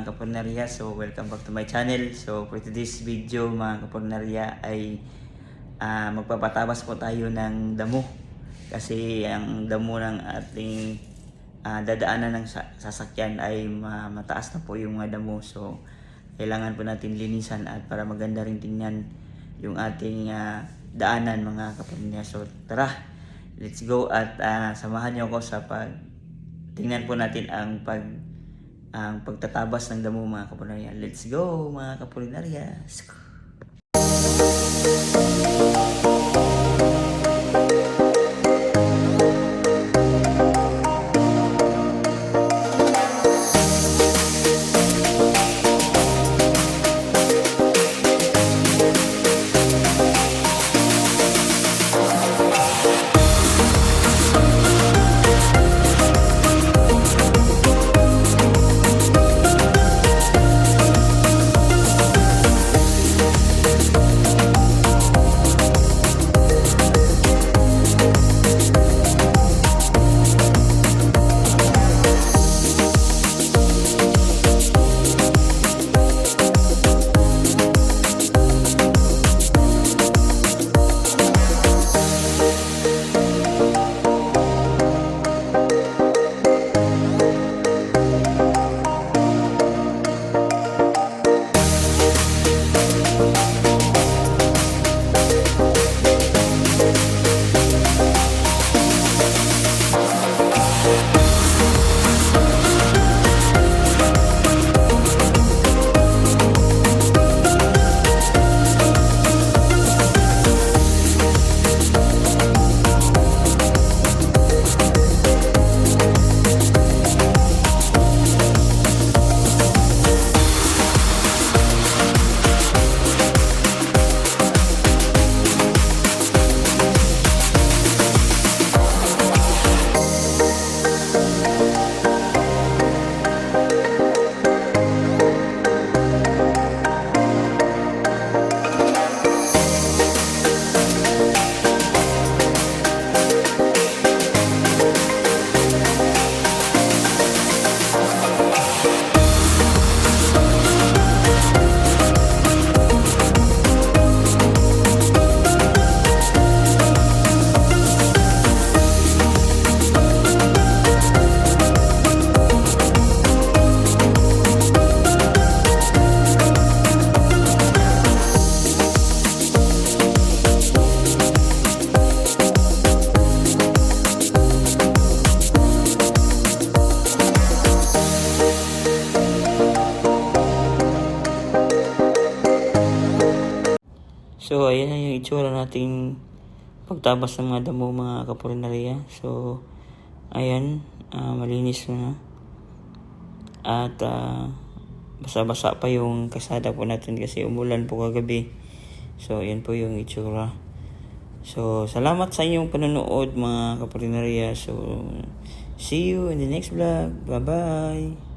mga kapornarya. So welcome back to my channel. So for today's video mga kapornarya ay magpapatabas po tayo ng damo. Kasi ang damo ng ating dadaanan ng sasakyan ay mataas na po yung mga damo. So kailangan po natin linisan at para maganda rin tingnan yung ating daanan mga kapornarya. So tara, let's go at samahan niyo ako sa tingnan po natin ang pagtatabas ng damo mga kapornarya. Let's go mga kapornarya. So ayan na yung itsura nating pagtabas ng mga damo mga kapornarya. So ayan, malinis na at basa-basa pa yung kasada po natin kasi umulan po kagabi. So ayan po yung itsura. So salamat sa inyong panonood mga kapornarya. So see you in the next vlog. Bye bye.